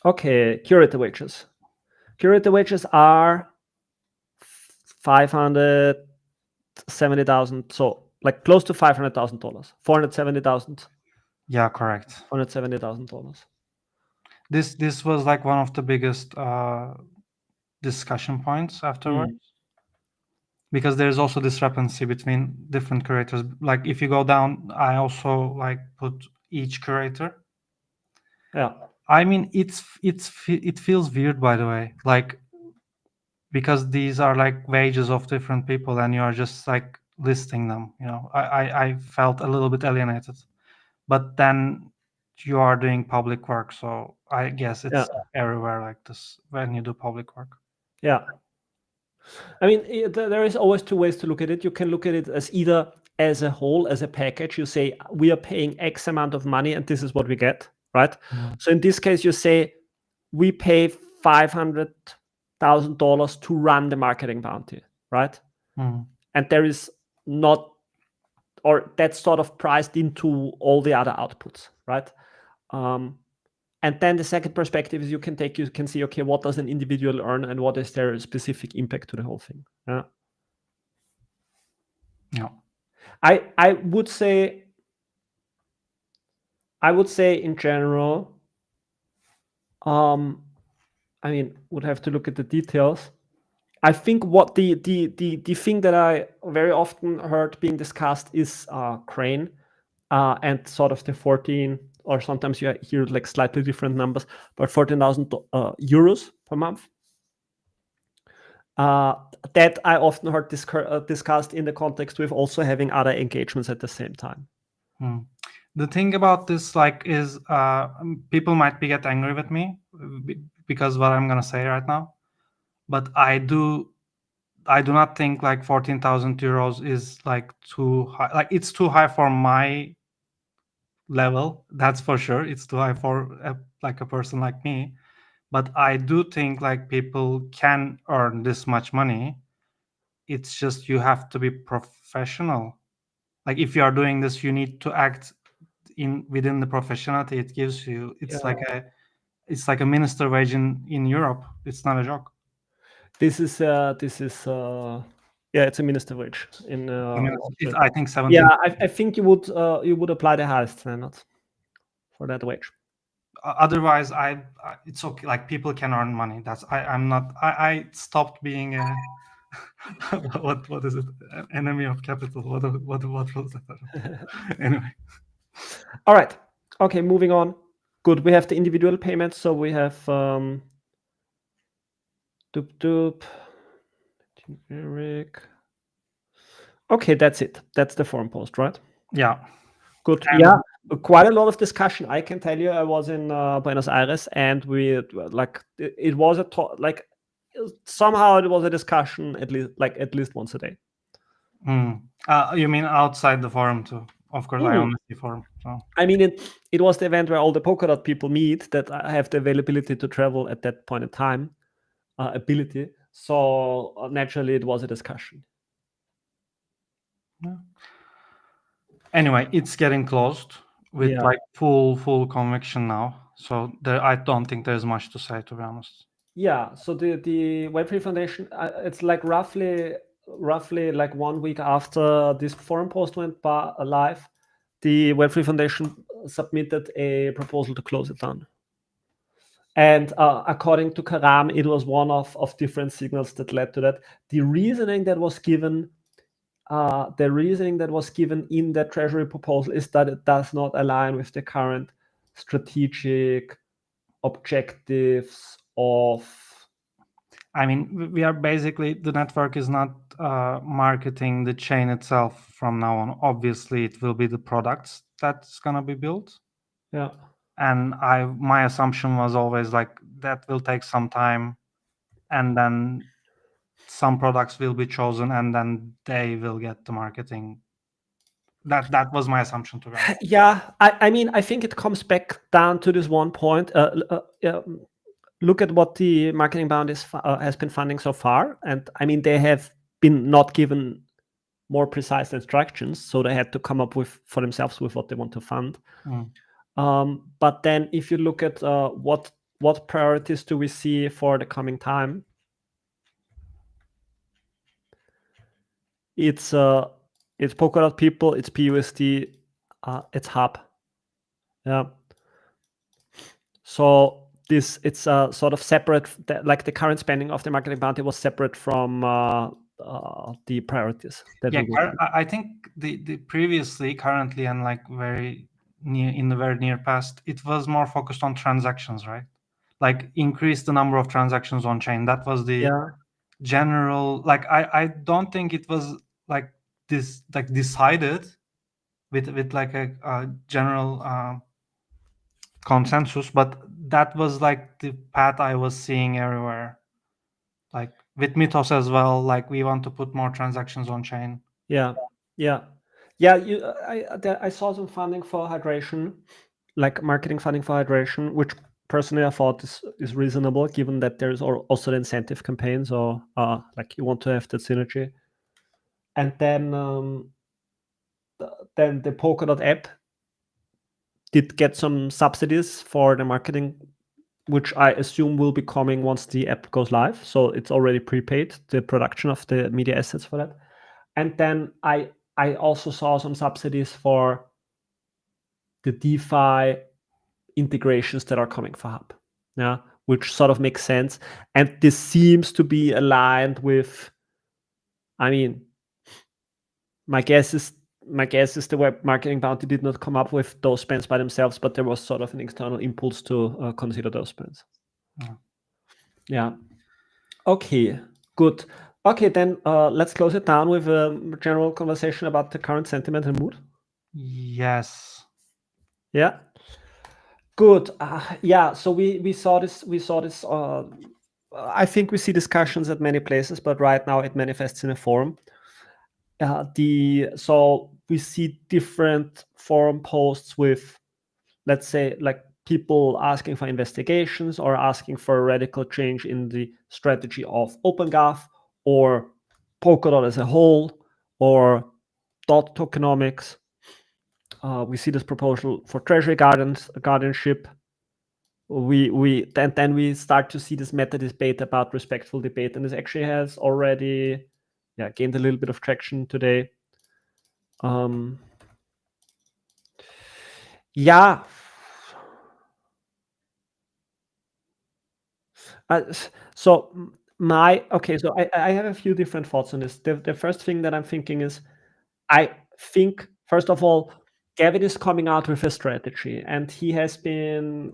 Okay, curator wages. Curator wages are 570,000, so like close to $500,000, $470,000. Yeah, correct. $470,000. This was like one of the biggest discussion points afterwards, because there's also discrepancy between different curators. Like if you go down, I also like put each curator. Yeah. I mean, it feels weird, by the way, like because these are like wages of different people and you are just like listing them. You know, I felt a little bit alienated, but then you are doing public work, so I guess it's everywhere like this when you do public work. Yeah. I mean, there is always two ways to look at it. You can look at it as either as a whole, as a package. You say, we are paying X amount of money and this is what we get, right? So in this case, you say, we pay $500,000 to run the marketing bounty, right? And there is not, or that's sort of priced into all the other outputs, right? And then the second perspective is you can see, okay, what does an individual earn and what is their specific impact to the whole thing? Yeah. I would say in general, I mean, would have to look at the details. I think what the thing that I very often heard being discussed is Crane and sort of the 14, or sometimes you hear like slightly different numbers, but 14,000 euros per month. That I often heard discussed in the context with also having other engagements at the same time. The thing about this, like, is people might get angry with me because what I'm gonna say right now, but I do not think like 14,000 euros is like too high. Like it's too high for my level, that's for sure. It's too high for like a person like me. But I do think like people can earn this much money. It's just you have to be professional. Like if you are doing this, you need to act within the professionality it gives you. It's like a minister wage in Europe. It's not a joke. This is it's a minister wage in I think 17. Yeah, I think you would apply the highest standard for that wage. Otherwise, it's okay. Like people can earn money. I'm not. I stopped being a what is it? Enemy of capital. What was that? Anyway. All right. Okay, moving on. Good. We have the individual payments. So we have Eric. Okay, that's it. That's the forum post, right? Yeah. Good. Yeah, quite a lot of discussion. I can tell you, I was in Buenos Aires, and we it was somehow it was a discussion at least once a day. You mean outside the forum too? Of course, I only see forum. So. I mean, it was the event where all the Polkadot people meet that have the availability to travel at that point in time, ability. So naturally, it was a discussion. Yeah. Anyway, it's getting closed with like full conviction now. So I don't think there's much to say, to be honest. Yeah. So the Web3 Foundation, it's like roughly like 1 week after this forum post went live, the Web3 Foundation submitted a proposal to close it down. And according to Karam, it was one of different signals that led to that. The reasoning that was given in the Treasury proposal is that it does not align with the current strategic objectives of. I mean, we are basically, the network is not marketing the chain itself from now on. Obviously, it will be the products that's gonna be built. Yeah. And my assumption was always like that will take some time, and then some products will be chosen, and then they will get the marketing. That was my assumption, to be honest. Yeah, I mean, I think it comes back down to this one point. Look at what the marketing bound has been funding so far, and I mean, they have been not given more precise instructions, so they had to come up with for themselves with what they want to fund. But then, if you look at what priorities do we see for the coming time, it's Polkadot people, it's PUSD, it's Hub. Yeah. So it's sort of separate, like the current spending of the marketing bounty was separate from the priorities that Yeah, we will. I think the previously, currently, and like very near in the very near past, it was more focused on transactions, right? Like increase the number of transactions on chain. That was the Yeah. general. Like I don't think it was like this like decided with like a general consensus, but that was like the path I was seeing everywhere. Like with Mythos as well, like we want to put more transactions on chain. Yeah. I saw some funding for hydration, like marketing funding for hydration, which personally I thought is reasonable, given that there's also the incentive campaigns, or like you want to have that synergy. And then the Polkadot app did get some subsidies for the marketing, which I assume will be coming once the app goes live. So it's already prepaid, the production of the media assets for that. And then I also saw some subsidies for the DeFi integrations that are coming for Hub. Yeah, which sort of makes sense. And this seems to be aligned with, I mean, my guess is the web marketing bounty did not come up with those spends by themselves, but there was sort of an external impulse to consider those spends. Yeah. Okay, good. Okay, then let's close it down with a general conversation about the current sentiment and mood. Yes. Yeah. Good. Yeah. So we saw this. I think we see discussions at many places, but right now it manifests in a forum. So we see different forum posts with, let's say, like people asking for investigations or asking for a radical change in the strategy of OpenGov or Polkadot as a whole, or dot tokenomics. We see this proposal for treasury guardianship. Then we start to see this meta debate about respectful debate, and this actually has already gained a little bit of traction today. Yeah. So I have a few different thoughts on this. The first thing that I'm thinking is, I think, first of all, Gavin is coming out with a strategy, and he has been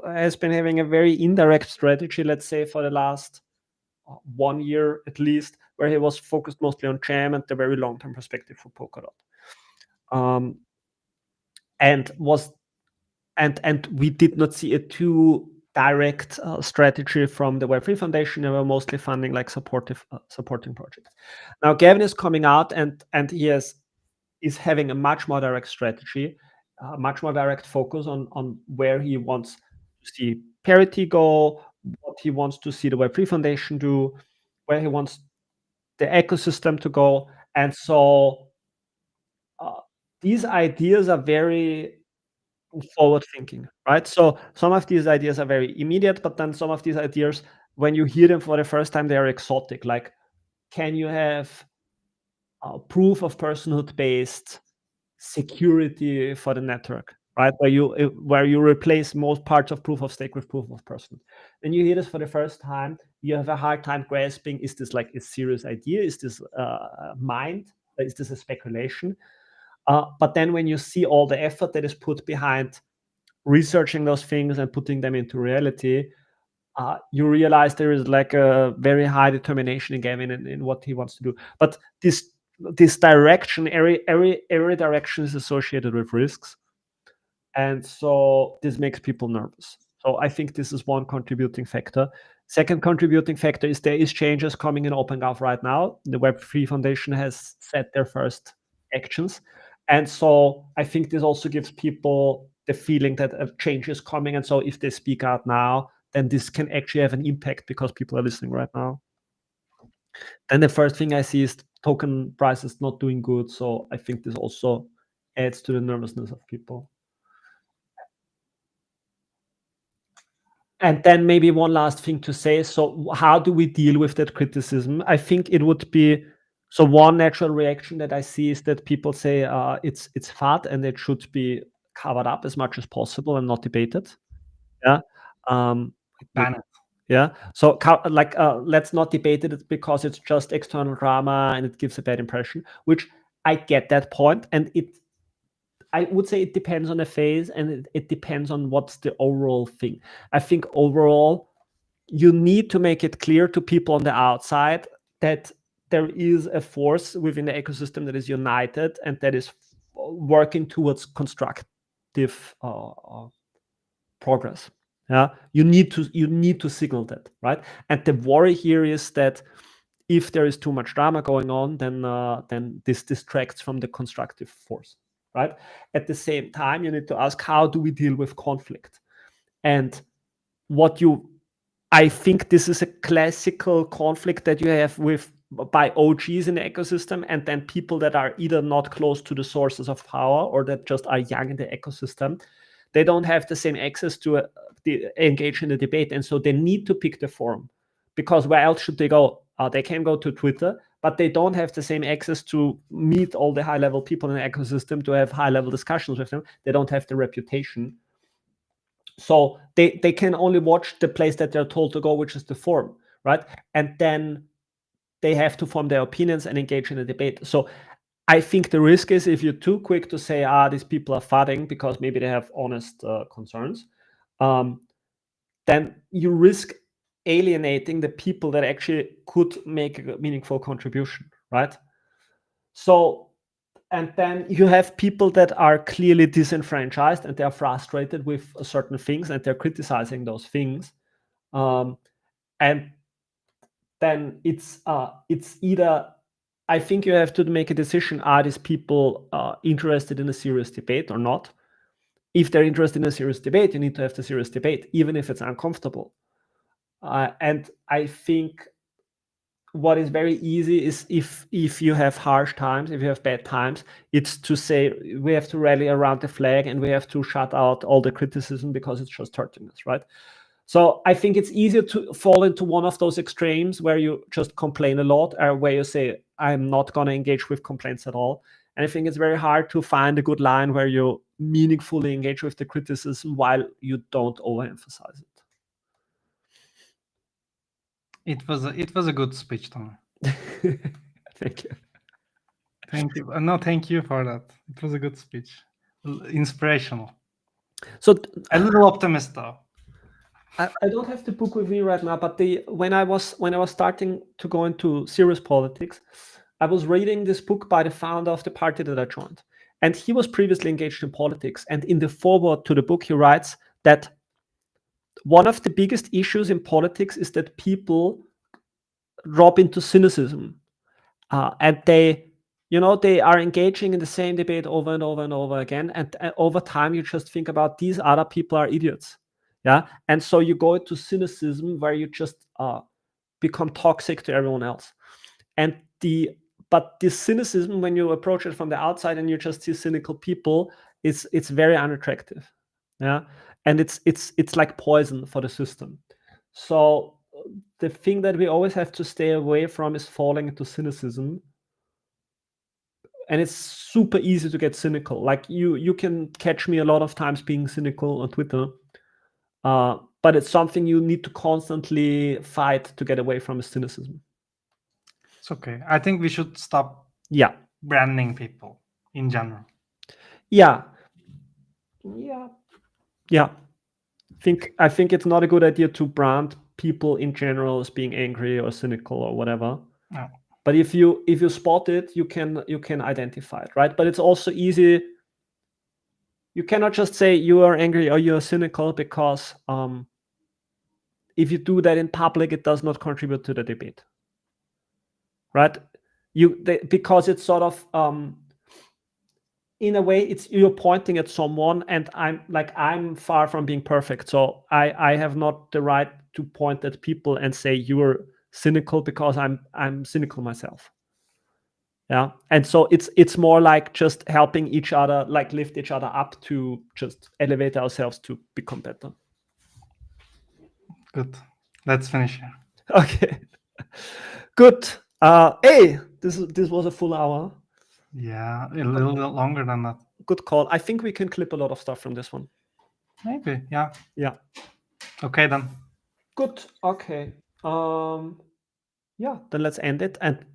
having a very indirect strategy, let's say, for the last 1 year at least, where he was focused mostly on Jam and the very long-term perspective for Polkadot. And we did not see a too direct strategy from the Web3 Foundation. They were mostly funding like supporting projects. Now Gavin is coming out and he is having a much more direct strategy, much more direct focus on where he wants to see parity go, what he wants to see the Web3 Foundation do, where he wants the ecosystem to go. And so these ideas are very forward thinking, right? So some of these ideas are very immediate, but then some of these ideas, when you hear them for the first time, they are exotic. Like, can you have proof of personhood based security for the network, right? Where you replace most parts of proof of stake with proof of personhood. When you hear this for the first time, you have a hard time grasping: is this like a serious idea? Is this mind? Is this a speculation? But then when you see all the effort that is put behind researching those things and putting them into reality, you realize there is like a very high determination in Gavin in what he wants to do. But this direction, every direction is associated with risks, and so this makes people nervous. So I think this is one contributing factor. Second contributing factor is there is changes coming in OpenGov right now. The Web3 Foundation has set their first actions, and so I think this also gives people the feeling that a change is coming, and so if they speak out now, then this can actually have an impact because people are listening right now. Then the first thing I see is token prices not doing good, so I think this also adds to the nervousness of people. And then maybe one last thing to say. So how do we deal with that criticism? I think it would be, so one natural reaction that I see is that people say it's fat and it should be covered up as much as possible and not debated. Yeah. Ban it. Yeah. So let's not debate it because it's just external drama and it gives a bad impression, which I get that point. And I would say it depends on the phase and it depends on what's the overall thing. I think overall, you need to make it clear to people on the outside that there is a force within the ecosystem that is united and that is working towards constructive progress. Yeah, you need to signal that, right? And the worry here is that if there is too much drama going on, then this distracts from the constructive force, right? At the same time, you need to ask, how do we deal with conflict? And I think this is a classical conflict that you have by OGs in the ecosystem, and then people that are either not close to the sources of power or that just are young in the ecosystem. They don't have the same access to engage in the debate, and so they need to pick the forum, because where else should they go? They can go to Twitter, but they don't have the same access to meet all the high-level people in the ecosystem, to have high-level discussions with them. They don't have the reputation. So they can only watch the place that they're told to go, which is the forum, right? And then they have to form their opinions and engage in a debate. So I think the risk is if you're too quick to say, these people are fighting because maybe they have honest concerns, then you risk alienating the people that actually could make a meaningful contribution, right? So, and then you have people that are clearly disenfranchised and they're frustrated with certain things and they're criticizing those things. And then it's either, I think you have to make a decision, are these people interested in a serious debate or not? If they're interested in a serious debate, you need to have the serious debate, even if it's uncomfortable. And I think what is very easy is if you have harsh times, if you have bad times, it's to say we have to rally around the flag and we have to shut out all the criticism because it's just hurting us, right? So I think it's easier to fall into one of those extremes where you just complain a lot, or where you say, I'm not going to engage with complaints at all. And I think it's very hard to find a good line where you meaningfully engage with the criticism while you don't overemphasize it. It was a good speech, Tom. Thank you. Thank you. No, thank you for that. It was a good speech. Inspirational. So a little optimist though. I don't have the book with me right now, but when I was starting to go into serious politics, I was reading this book by the founder of the party that I joined. And he was previously engaged in politics. And in the foreword to the book, he writes that one of the biggest issues in politics is that people drop into cynicism. And they are engaging in the same debate over and over and over again. And over time, you just think about these other people are idiots. Yeah. And so you go into cynicism where you just become toxic to everyone else. But this cynicism, when you approach it from the outside and you just see cynical people, it's very unattractive. Yeah. And it's like poison for the system. So the thing that we always have to stay away from is falling into cynicism. And it's super easy to get cynical. Like you can catch me a lot of times being cynical on Twitter. But it's something you need to constantly fight to get away from, is cynicism. It's okay. I think we should stop branding people in general. Yeah. I think it's not a good idea to brand people in general as being angry or cynical or whatever. No. But if you spot it, you can identify it, right? But it's also easy. You cannot just say you are angry or you are cynical, because if you do that in public, it does not contribute to the debate, right? Because it's sort of in a way, you're pointing at someone, and I'm far from being perfect, so I have not the right to point at people and say you're cynical, because I'm cynical myself. Yeah, and so it's more like just helping each other, like lift each other up to just elevate ourselves to become better. Good. Let's finish here. Okay. Good. Hey, this was a full hour. Yeah, a little bit longer than that. Good call. I think we can clip a lot of stuff from this one. Maybe, yeah. Yeah. Okay then. Good. Okay. Yeah, then let's end it, and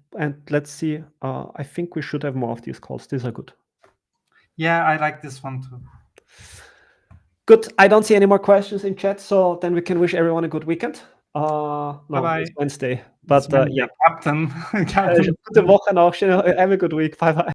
let's see. I think we should have more of these calls. These are good. Yeah, I like this one too. Good. I don't see any more questions in chat, so then we can wish everyone a good weekend. No, Bye-bye. it's Wednesday. But It's Wednesday. yeah. Captain. Gute Woche noch. Have a good week. Bye bye.